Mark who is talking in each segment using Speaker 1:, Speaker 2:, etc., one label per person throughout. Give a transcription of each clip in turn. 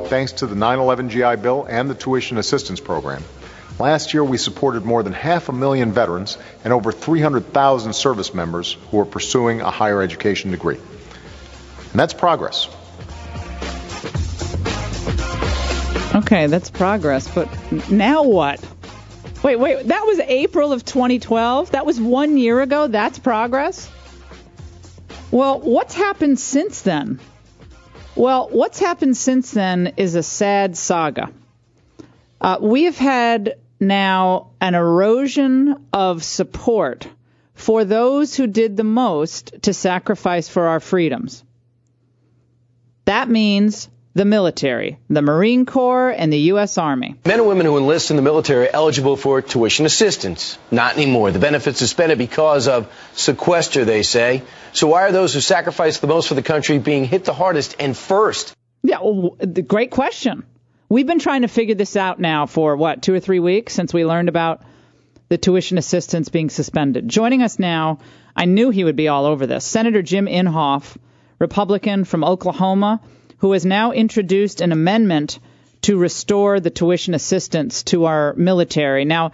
Speaker 1: thanks to the 9/11 GI Bill and the Tuition Assistance Program. Last year, we supported more than 500,000 veterans and over 300,000 service members who are pursuing a higher education degree. And that's progress.
Speaker 2: Okay, that's progress, but now what? Wait, that was April of 2012? That was 1 year ago? That's progress? Well, what's happened since then? Well, what's happened since then is a sad saga. We have had now an erosion of support for those who did the most to sacrifice for our freedoms. That means the military, the Marine Corps, and the U.S. Army.
Speaker 3: Men and women who enlist in the military are eligible for tuition assistance. Not anymore. The benefits suspended because of sequester, they say. So why are those who sacrifice the most for the country being hit the hardest and first?
Speaker 2: Yeah, well, great question. We've been trying to figure this out now for, 2 or 3 weeks since we learned about the tuition assistance being suspended. Joining us now, I knew he would be all over this, Senator Jim Inhofe, Republican from Oklahoma, who has now introduced an amendment to restore the tuition assistance to our military. Now,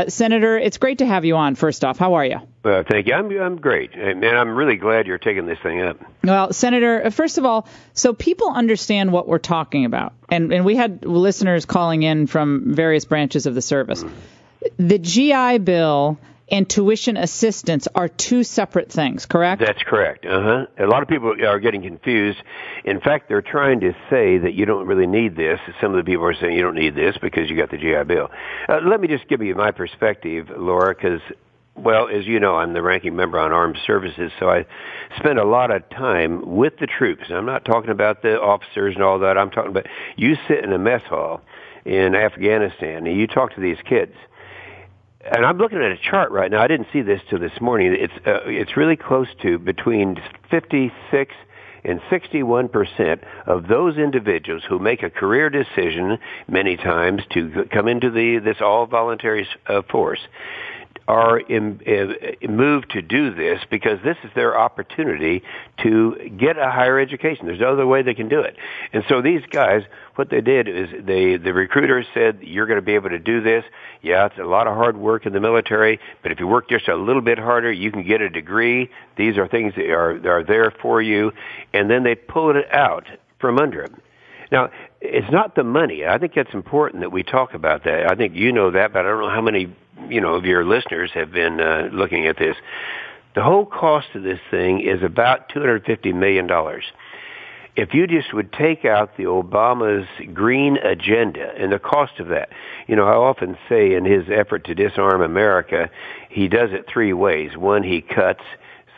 Speaker 2: Senator, it's great to have you on, first off. How are you?
Speaker 4: Thank you. I'm great. And I'm really glad you're taking this thing up.
Speaker 2: Well, Senator, first of all, so people understand what we're talking about. And we had listeners calling in from various branches of the service. The GI Bill and tuition assistance are two separate things, correct?
Speaker 4: That's correct. A lot of people are getting confused. In fact, they're trying to say that you don't really need this. Some of the people are saying you don't need this because you got the GI Bill. Let me just give you my perspective, Laura, because, well, as you know, I'm the ranking member on armed services, so I spend a lot of time with the troops. I'm not talking about the officers and all that. I'm talking about you sit in a mess hall in Afghanistan and you talk to these kids. And I'm looking at a chart right now. I didn't see this till this morning. It's really close to between 56 and 61% of those individuals who make a career decision many times to come into this all-voluntary force are moved to do this because this is their opportunity to get a higher education. There's no other way they can do it. And so these guys, what they did is the recruiters said, you're going to be able to do this. Yeah, it's a lot of hard work in the military, but if you work just a little bit harder, you can get a degree. These are things that are there for you. And then they pull it out from under them. Now, it's not the money. I think that's important that we talk about that. I think you know that, but I don't know how many of your listeners have been looking at this. The whole cost of this thing is about $250 million. If you just would take out the Obama's green agenda and the cost of that, I often say in his effort to disarm America, he does it three ways. One, he cuts.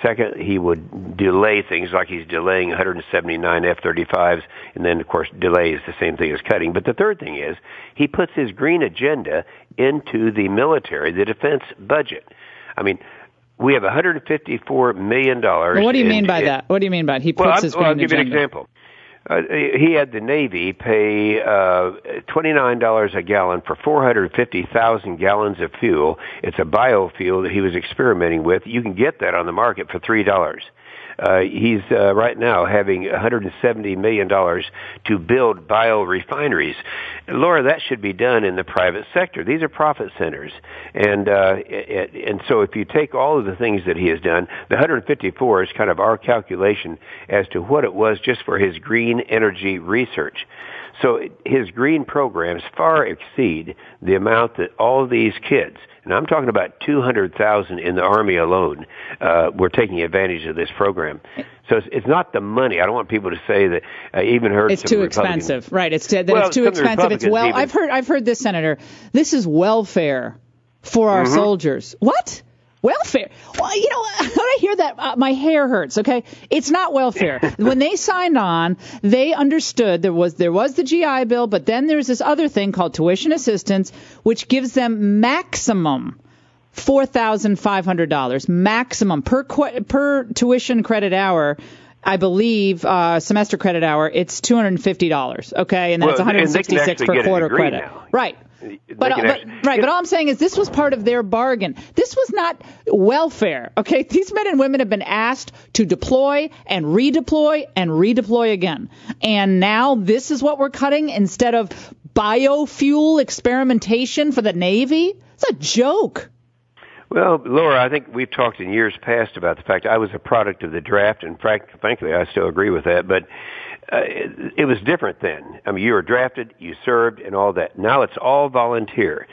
Speaker 4: Second, he would delay things like he's delaying 179 F-35s, and then, of course, delay is the same thing as cutting. But the third thing is he puts his green agenda into the military, the defense budget. I mean, we have $154 million.
Speaker 2: Well, what do you mean by that? What do you mean by it? He puts his green agenda?
Speaker 4: I'll give you an example. He had the Navy pay $29 a gallon for 450,000 gallons of fuel. It's a biofuel that he was experimenting with. You can get that on the market for $3. He's right now having $170 million to build biorefineries. Laura, that should be done in the private sector. These are profit centers. And so if you take all of the things that he has done, the 154 is kind of our calculation as to what it was just for his green energy research. So his green programs far exceed the amount that all these kids, and I'm talking about 200,000 in the Army alone, were taking advantage of this program. So it's not the money. I don't want people to say that. I even heard
Speaker 2: it's too expensive, right? It's too expensive. It's I've heard this, Senator. This is welfare for our soldiers. What? Welfare? Well, when I hear that, my hair hurts, okay? It's not welfare. When they signed on, they understood there was the GI Bill, but then there's this other thing called tuition assistance, which gives them maximum $4,500, maximum per tuition credit hour. I believe semester credit hour, it's $250, okay? And then it's $166 per quarter credit. Now. Right. But all I'm saying is this was part of their bargain. This was not welfare, okay? These men and women have been asked to deploy and redeploy again. And now this is what we're cutting instead of biofuel experimentation for the Navy? It's a joke.
Speaker 4: Well, Laura, I think we've talked in years past about the fact I was a product of the draft, and frankly, I still agree with that. But it was different then. I mean, you were drafted, you served, and all that. Now it's all volunteer.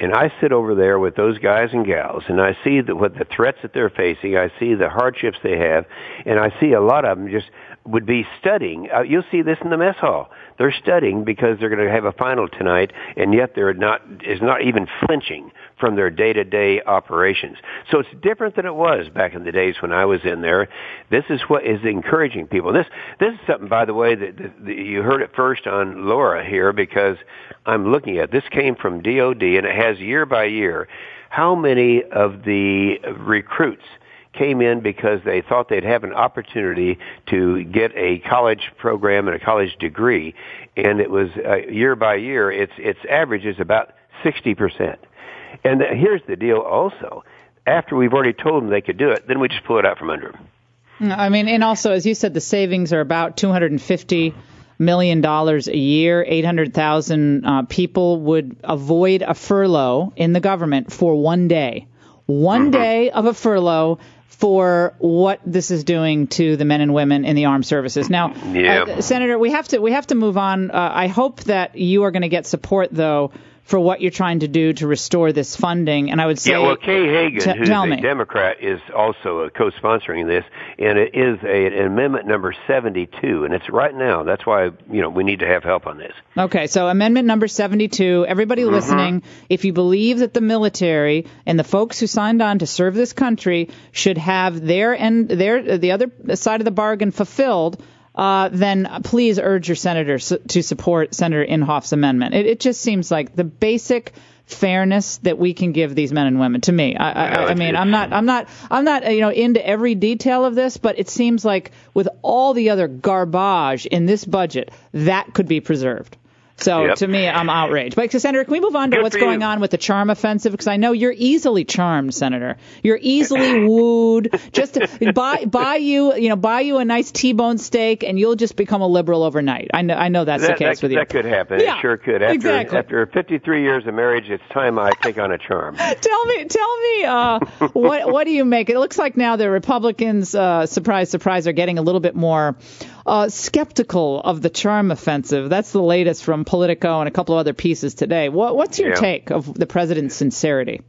Speaker 4: And I sit over there with those guys and gals, and I see what the threats that they're facing. I see the hardships they have, and I see a lot of them just would be studying. You'll see this in the mess hall. They're studying because they're going to have a final tonight, and yet they're not even flinching from their day-to-day operations. So it's different than it was back in the days when I was in there. This is what is encouraging people. This is something, by the way, that you heard it first on Laura here, because I'm looking at this came from DOD, and it has year by year how many of the recruits came in because they thought they'd have an opportunity to get a college program and a college degree, and it was year by year. Its average is about 60%. And here's the deal also. After we've already told them they could do it, then we just pull it out from under them.
Speaker 2: I mean, and also, as you said, the savings are about $250 million a year. 800,000 people would avoid a furlough in the government for one day. One day of a furlough for what this is doing to the men and women in the armed services. Now, Senator, we have to move on. I hope that you are going to get support, though, for what you're trying to do to restore this funding. And I would say,
Speaker 4: Kay Hagan, who's a Democrat, is also co-sponsoring this, and it is an amendment number 72, and it's right now. That's why we need to have help on this. Okay,
Speaker 2: so amendment number 72. Everybody listening, if you believe that the military and the folks who signed on to serve this country should have the other side of the bargain fulfilled, then please urge your senators to support Senator Inhofe's amendment. It just seems like the basic fairness that we can give these men and women. To me, I mean, I'm not into every detail of this, but it seems like with all the other garbage in this budget, that could be preserved. So to me, I'm outraged. But Senator, can we move on to what's going on with the charm offensive? Because I know you're easily charmed, Senator. You're easily wooed. Just to buy you a nice T-bone steak, and you'll just become a liberal overnight. I know that's the case with you.
Speaker 4: That could happen. Yeah, it sure could. After 53 years of marriage, it's time I take on a charm.
Speaker 2: Tell me, what do you make? It looks like now the Republicans, surprise, surprise, are getting a little bit more skeptical of the charm offensive. That's the latest from Politico and a couple of other pieces today. What's your take of the president's sincerity?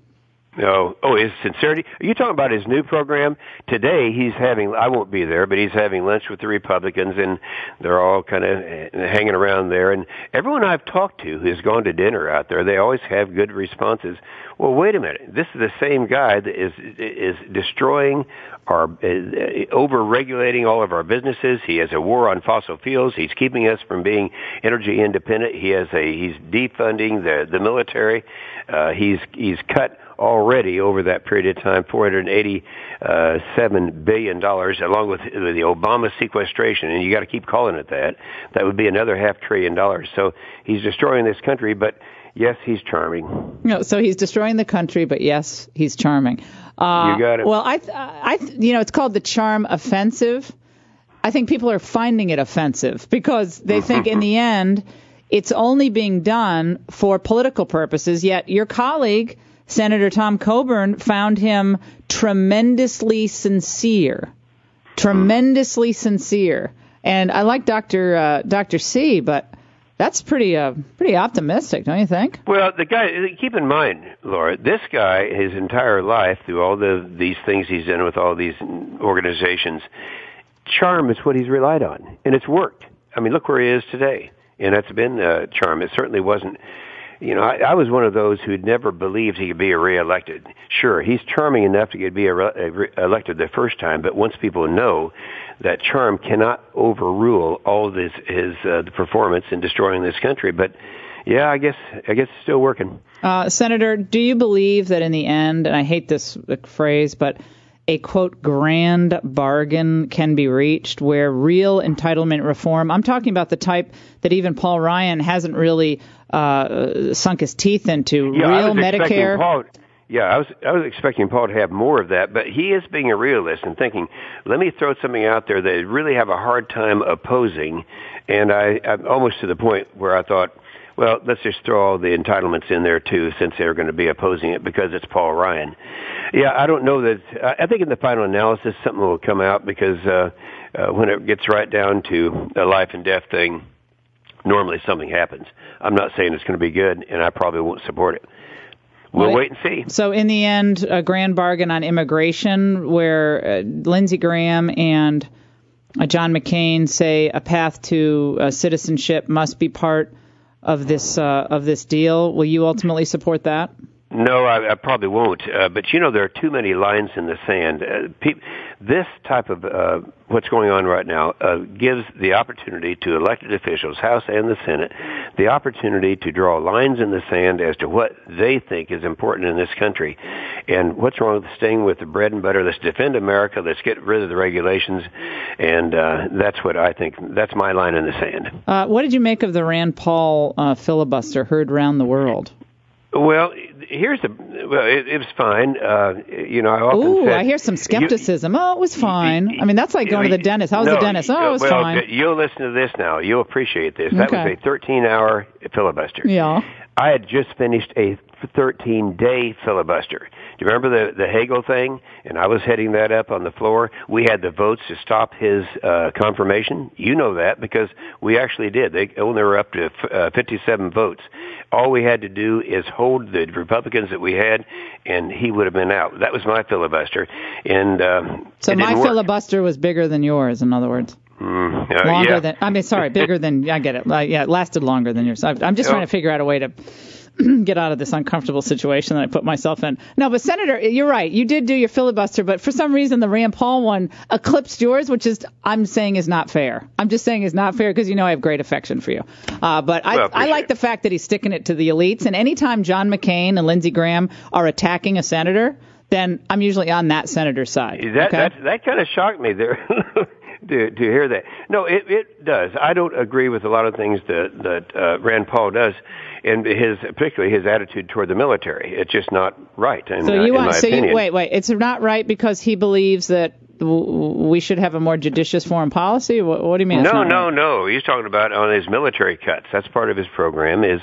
Speaker 4: His sincerity? Are you talking about his new program? Today he's having, I won't be there, but he's having lunch with the Republicans, and they're all kind of hanging around there. And everyone I've talked to who's gone to dinner out there, they always have good responses. Well, wait a minute. This is the same guy that is destroying over-regulating all of our businesses. He has a war on fossil fuels. He's keeping us from being energy independent. He's defunding the military. He's cut already over that period of time $487 billion, along with the Obama sequestration, and you got to keep calling it that. That would be another $500 billion. So he's destroying this country, but yes, he's charming.
Speaker 2: No, so he's destroying the country, but yes, he's charming.
Speaker 4: You got it.
Speaker 2: Well, it's called the charm offensive. I think people are finding it offensive because they think in the end it's only being done for political purposes. Yet your colleague, Senator Tom Coburn, found him tremendously sincere. And I like Dr. C, but that's pretty optimistic, don't you think?
Speaker 4: Well, the guy, keep in mind, Laura, this guy, his entire life, through all these things he's done with all these organizations, charm is what he's relied on, and it's worked. I mean, look where he is today, and that's been charm. It certainly wasn't. I was one of those who'd never believed he could be reelected. Sure, he's charming enough to be elected the first time, but once people know that charm cannot overrule all his performance in destroying this country. But yeah, I guess it's still working.
Speaker 2: Senator, do you believe that in the end, and I hate this phrase, but a, quote, grand bargain can be reached where real entitlement reform, I'm talking about the type that even Paul Ryan hasn't really sunk his teeth into, real Medicare.
Speaker 4: I was expecting Paul to have more of that, but he is being a realist and thinking, let me throw something out there that I really have a hard time opposing, and I'm almost to the point where I thought, well, let's just throw all the entitlements in there, too, since they're going to be opposing it because it's Paul Ryan. Yeah, I don't know that. I think in the final analysis, something will come out because when it gets right down to a life and death thing, normally something happens. I'm not saying it's going to be good, and I probably won't support it. We'll wait and see. So
Speaker 2: in the end, a grand bargain on immigration where Lindsey Graham and John McCain say a path to citizenship must be part of this deal. Will you ultimately support that?
Speaker 4: No, I probably won't. But, there are too many lines in the sand. This type of what's going on right now gives the opportunity to elected officials, House and the Senate, the opportunity to draw lines in the sand as to what they think is important in this country. And what's wrong with staying with the bread and butter? Let's defend America. Let's get rid of the regulations. And that's what I think. That's my line in the sand.
Speaker 2: What did you make of the Rand Paul filibuster heard around the world?
Speaker 4: Well, it was fine. I often said,
Speaker 2: I hear some skepticism. It was fine. I mean, that's like going to the dentist. How was the dentist? It was fine.
Speaker 4: You'll listen to this now. You'll appreciate this. That was a 13-hour filibuster.
Speaker 2: Yeah.
Speaker 4: I had just finished a 13-day filibuster. Do you remember the Hagel thing? And I was heading that up on the floor. We had the votes to stop his confirmation. You know that because we actually did. They only were up to 57 votes. All we had to do is hold the Republicans that we had, and he would have been out. That was my filibuster. And
Speaker 2: so my filibuster was bigger than yours, in other words. Longer than, bigger than, I get it. It lasted longer than yours. I'm just trying to figure out a way to get out of this uncomfortable situation that I put myself in. No, but Senator, you're right. You did do your filibuster, but for some reason the Rand Paul one eclipsed yours, which is, I'm saying, is not fair. I'm just saying is not fair because I have great affection for you. But I like the fact that he's sticking it to the elites. And anytime John McCain and Lindsey Graham are attacking a senator, then I'm usually on that senator's side.
Speaker 4: That kind of shocked me there. To hear that. No, it does. I don't agree with a lot of things that Rand Paul does, and particularly his attitude toward the military. It's just not right. In my opinion.
Speaker 2: Wait. It's not right because he believes that we should have a more judicious foreign policy? What do you mean?
Speaker 4: No. He's talking about on his military cuts. That's part of his program. Is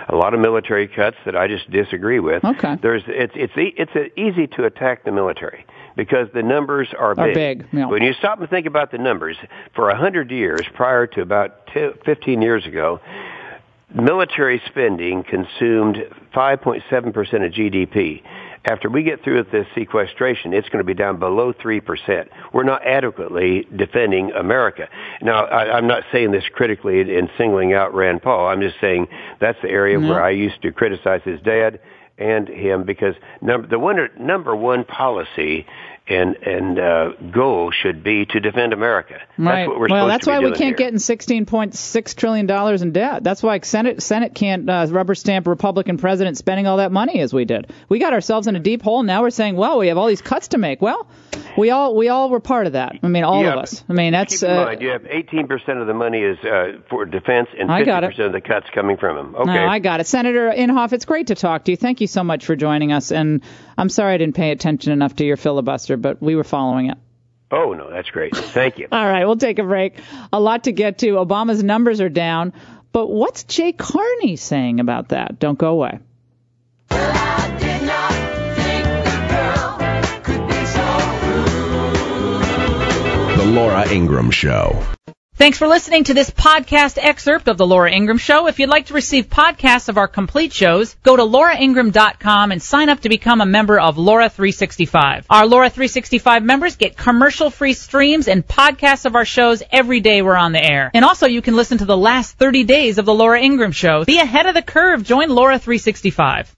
Speaker 4: a lot of military cuts that I just disagree with.
Speaker 2: Okay.
Speaker 4: It's easy to attack the military because the numbers are big.
Speaker 2: Yeah.
Speaker 4: When you stop and think about the numbers, for 100 years prior to about 15 years ago, military spending consumed 5.7% of GDP. After we get through with this sequestration, it's going to be down below 3%. We're not adequately defending America. Now, I'm not saying this critically in singling out Rand Paul. I'm just saying that's the area where I used to criticize his dad and him because the number one policy and goal should be to defend America.
Speaker 2: Right.
Speaker 4: That's what we're supposed to be doing.
Speaker 2: That's why we can't get in $16.6 trillion in debt. That's why Senate can't rubber stamp Republican president spending all that money as we did. We got ourselves in a deep hole. Now we're saying, well, we have all these cuts to make. Well, we all were part of that. I mean, all of us. I mean, that's.
Speaker 4: Keep in mind, you have 18% of the money is for defense and 50% of the cuts coming from him. Okay.
Speaker 2: No, I got it. Senator Inhofe, it's great to talk to you. Thank you so much for joining us. And I'm sorry I didn't pay attention enough to your filibuster, but we were following it.
Speaker 4: Oh, no, that's great. Thank you.
Speaker 2: All right, we'll take a break. A lot to get to. Obama's numbers are down. But what's Jay Carney saying about that? Don't go away.
Speaker 5: Well, I did not think the girl could be so rude.
Speaker 6: The Laura Ingraham Show.
Speaker 7: Thanks for listening to this podcast excerpt of The Laura Ingraham Show. If you'd like to receive podcasts of our complete shows, go to lauraingraham.com and sign up to become a member of Laura 365. Our Laura 365 members get commercial-free streams and podcasts of our shows every day we're on the air. And also you can listen to the last 30 days of The Laura Ingraham Show. Be ahead of the curve. Join Laura 365.